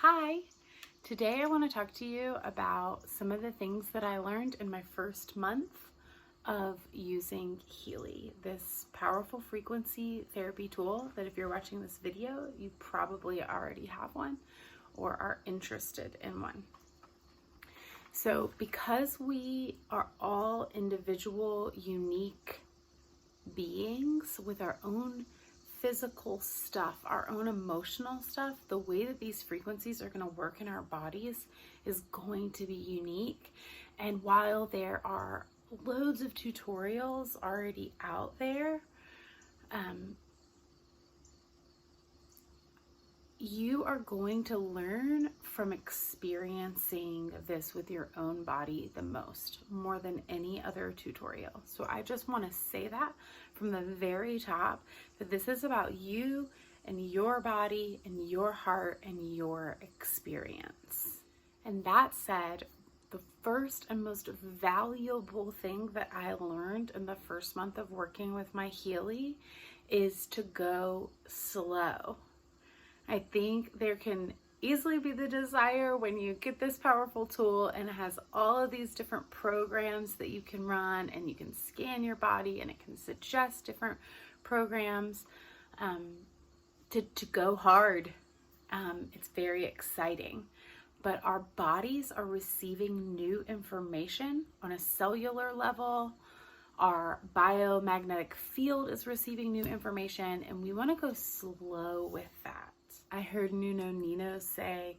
Hi, today I want to talk to you about some of the things that I learned in my first month of using Healy, this powerful frequency therapy tool that if you're watching this video, you probably already have one or are interested in one. So because we are all individual, unique beings with our own physical stuff, our own emotional stuff, the way that these frequencies are going to work in our bodies is going to be unique. And while there are loads of tutorials already out there, you are going to learn from experiencing this with your own body the most, more than any other tutorial. So I just want to say that from the very top, that this is about you and your body and your heart and your experience. And that said, the first and most valuable thing that I learned in the first month of working with my Healy is to go slow. I think there can easily be the desire when you get this powerful tool and it has all of these different programs that you can run and you can scan your body and it can suggest different programs to go hard. It's very exciting. But our bodies are receiving new information on a cellular level. Our biomagnetic field is receiving new information, and we want to go slow with that. I heard Nuno Nina say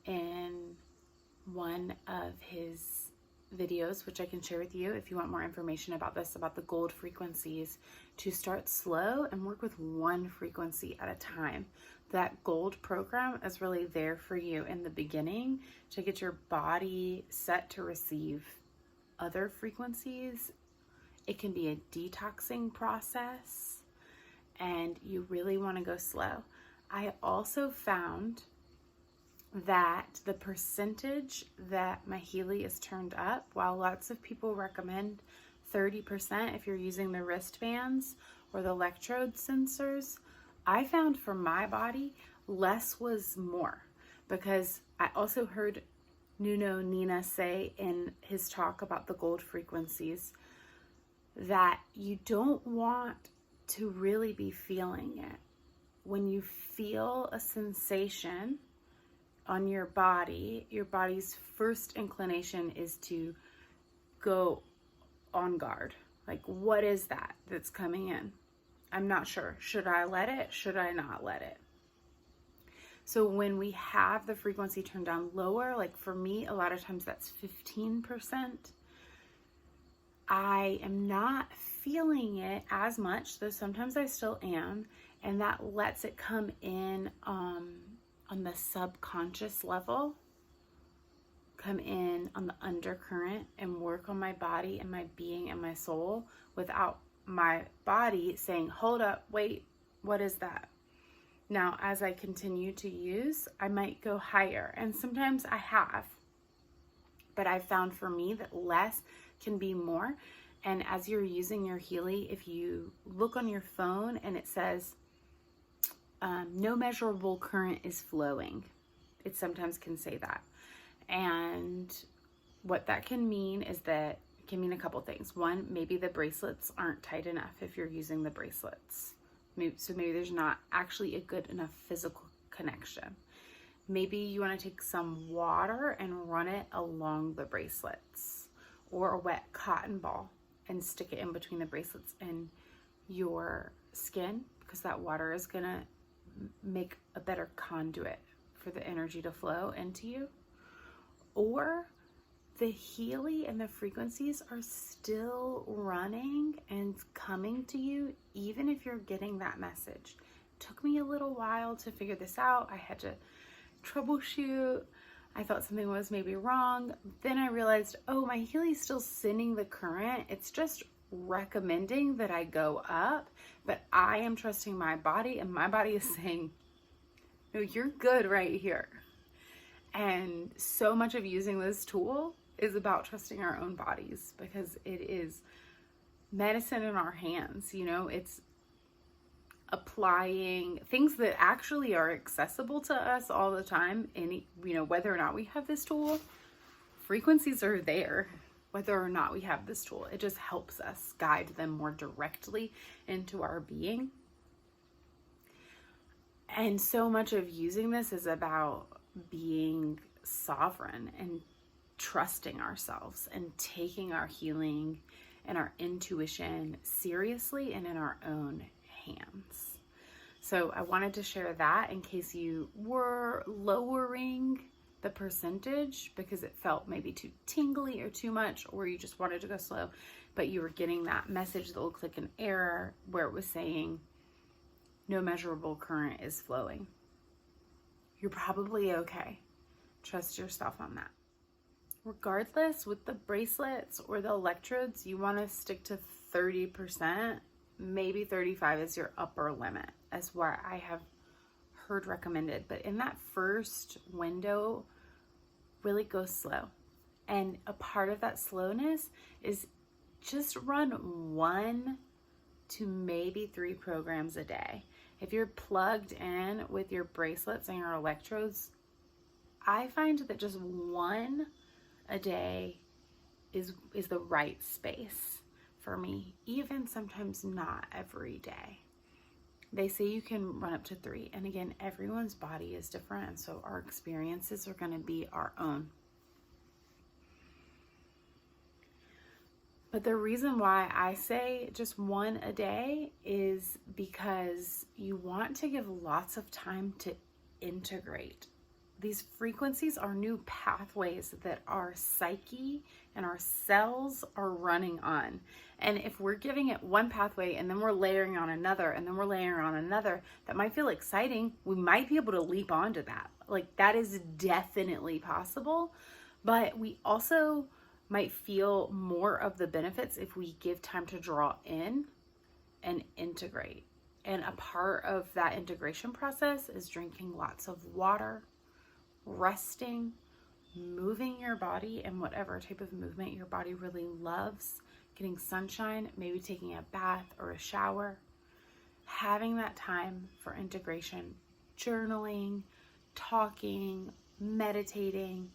in one of his videos, which I can share with you if you want more information about this, about the gold frequencies, to start slow and work with one frequency at a time. That gold program is really there for you in the beginning to get your body set to receive other frequencies. It can be a detoxing process, and you really want to go slow. I also found that the percentage that my Healy is turned up, while lots of people recommend 30% if you're using the wristbands or the electrode sensors, I found for my body, less was more, because I also heard Nuno Nina say in his talk about the gold frequencies that you don't want to really be feeling it. When you feel a sensation on your body, your body's first inclination is to go on guard. Like, what is that that's coming in? I'm not sure. Should I let it? Should I not let it? So when we have the frequency turned down lower, like for me, a lot of times that's 15%. I am not feeling it as much, though sometimes I still am, and that lets it come in on the subconscious level, come in on the undercurrent and work on my body and my being and my soul without my body saying, hold up, wait, what is that? Now, as I continue to use, I might go higher, and sometimes I have, but I found for me that less can be more. And as you're using your Healy, if you look on your phone and it says no measurable current is flowing, it sometimes can say that. And what that can mean is that it can mean a couple things. One, maybe the bracelets aren't tight enough if you're using the bracelets. So maybe there's not actually a good enough physical connection. Maybe you want to take some water and run it along the bracelets, or a wet cotton ball and stick it in between the bracelets and your skin, because that water is going to make a better conduit for the energy to flow into you. Or the Healy and the frequencies are still running and coming to you, even if you're getting that message. It took me a little while to figure this out. I had to troubleshoot. I thought something was maybe wrong. Then I realized, oh, my Healy's still sending the current. It's just recommending that I go up, but I am trusting my body, and my body is saying, no, you're good right here. And so much of using this tool is about trusting our own bodies, because it is medicine in our hands. You know, it's applying things that actually are accessible to us all the time. Any, whether or not we have this tool, frequencies are there, whether or not we have this tool. It just helps us guide them more directly into our being. And so much of using this is about being sovereign and trusting ourselves and taking our healing and our intuition seriously and in our own hands. So I wanted to share that in case you were lowering the percentage because it felt maybe too tingly or too much, or you just wanted to go slow, but you were getting that message that looked like an error where it was saying no measurable current is flowing. You're probably okay. Trust yourself on that. Regardless, with the bracelets or the electrodes, you want to stick to 30%, maybe 35 is your upper limit. That's what I have heard recommended. But in that first window, really go slow. And a part of that slowness is just run 1 to maybe 3 programs a day. If you're plugged in with your bracelets and your electrodes, I find that just 1 a day is the right space for me, even sometimes not every day. They say you can run up to 3, and again, everyone's body is different, and so our experiences are going to be our own. But the reason why I say just 1 a day is because you want to give lots of time to integrate. These frequencies are new pathways that our psyche and our cells are running on. And if we're giving it one pathway and then we're layering on another and then we're layering on another, that might feel exciting. We might be able to leap onto that. Like, that is definitely possible. But we also might feel more of the benefits if we give time to draw in and integrate. And a part of that integration process is drinking lots of water, resting, moving your body in whatever type of movement your body really loves, getting sunshine, maybe taking a bath or a shower, having that time for integration, journaling, talking, meditating,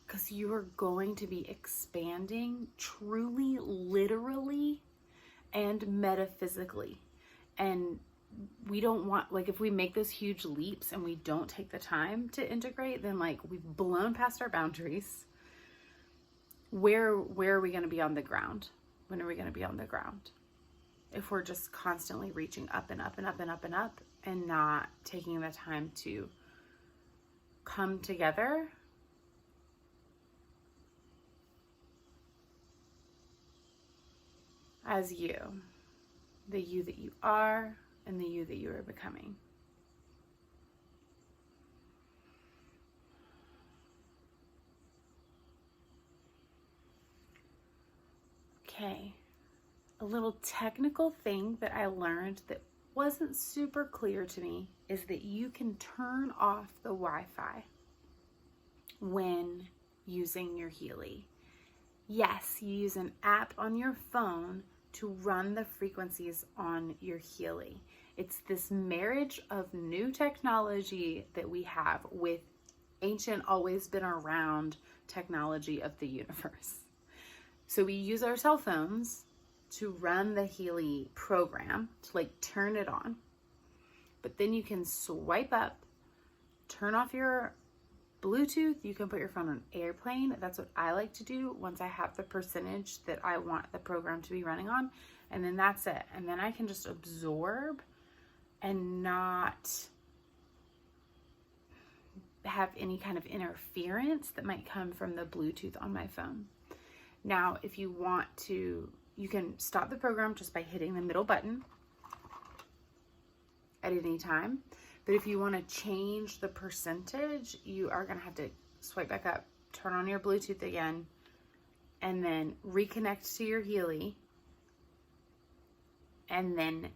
because you are going to be expanding truly, literally, and metaphysically. And we don't want, like, if we make those huge leaps and we don't take the time to integrate, then like we've blown past our boundaries. Where are we going to be on the ground? When are we going to be on the ground? If we're just constantly reaching up and up and up and up and up and not taking the time to come together as you, the you that you are and the you that you are becoming. Okay, a little technical thing that I learned that wasn't super clear to me is that you can turn off the Wi-Fi when using your Healy. Yes, you use an app on your phone to run the frequencies on your Healy. It's this marriage of new technology that we have with ancient, always been around technology of the universe. So we use our cell phones to run the Healy program, to like turn it on. But then you can swipe up, turn off your Bluetooth, you can put your phone on airplane. That's what I like to do once I have the percentage that I want the program to be running on. And then that's it. And then I can just absorb and not have any kind of interference that might come from the Bluetooth on my phone. Now, if you want to, you can stop the program just by hitting the middle button at any time. But if you want to change the percentage, you are going to have to swipe back up, turn on your Bluetooth again, and then reconnect to your Healy, and then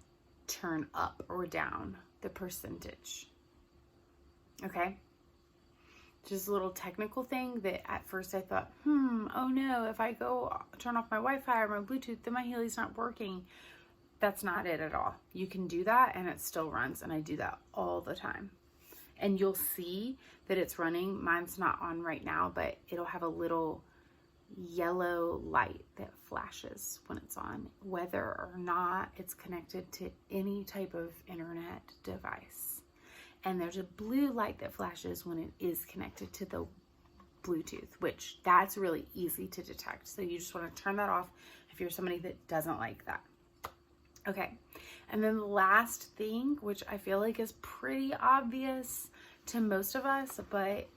turn up or down the percentage. Okay? Just a little technical thing that at first I thought, oh no, if I go turn off my Wi-Fi or my Bluetooth, then my Healy's not working. that's not it at all. You can do that and it still runs, and I do that all the time. And you'll see that it's running. Mine's not on right now, but it'll have a little yellow light that flashes when it's on, whether or not it's connected to any type of internet device. And there's a blue light that flashes when it is connected to the Bluetooth, which that's really easy to detect. So you just want to turn that off if you're somebody that doesn't like that. Okay, and then the last thing, which I feel like is pretty obvious to most of us, but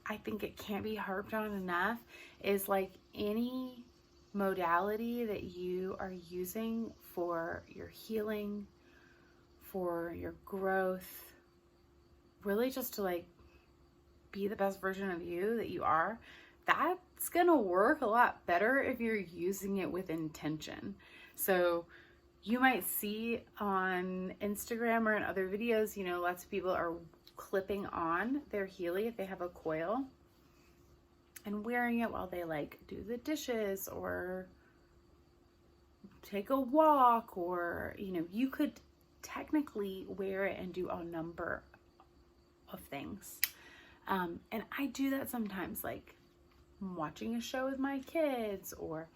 I think it can't be harped on enough, is like any modality that you are using for your healing, for your growth, really just to like be the best version of you that you are, that's gonna work a lot better if you're using it with intention. So you might see on Instagram or in other videos, you know, lots of people are clipping on their Healy if they have a coil and wearing it while they like do the dishes or take a walk, or, you know, you could technically wear it and do a number of things. And I do that sometimes, like I'm watching a show with my kids, or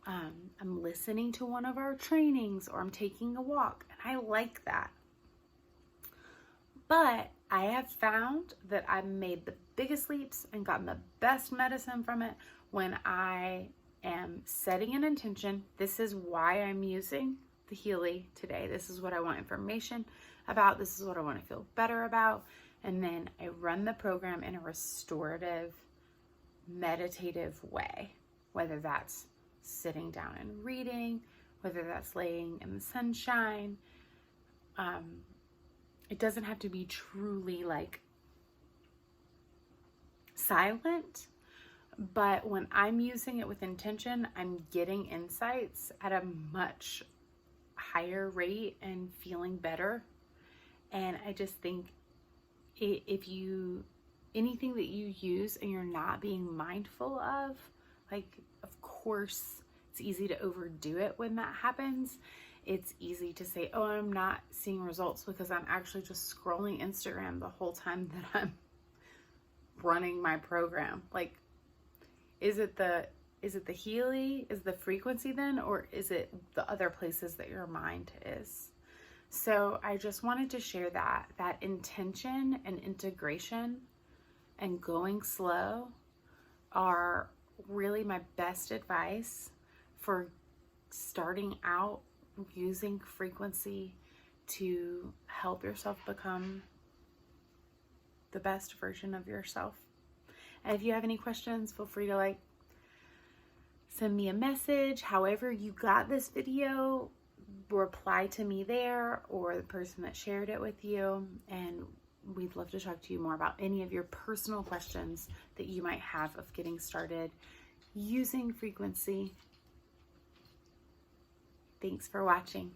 I'm listening to one of our trainings, or I'm taking a walk, and I like that. But I have found that I've made the biggest leaps and gotten the best medicine from it when I am setting an intention. This is why I'm using the Healy today. This is what I want information about. This is what I want to feel better about. And then I run the program in a restorative, meditative way, whether that's sitting down and reading, whether that's laying in the sunshine. It doesn't have to be truly like silent, but when I'm using it with intention, I'm getting insights at a much higher rate and feeling better. And I just think if you, anything that you use and you're not being mindful of, like, of course, it's easy to overdo it when that happens. It's easy to say, oh, I'm not seeing results because I'm actually just scrolling Instagram the whole time that I'm running my program. Like, is it the Healy? Is the frequency then? Or is it the other places that your mind is? So I just wanted to share that intention and integration and going slow are really my best advice for starting out using frequency to help yourself become the best version of yourself. And if you have any questions, feel free to like send me a message. However you got this video, reply to me there or the person that shared it with you, and we'd love to talk to you more about any of your personal questions that you might have of getting started using frequency. Thanks for watching.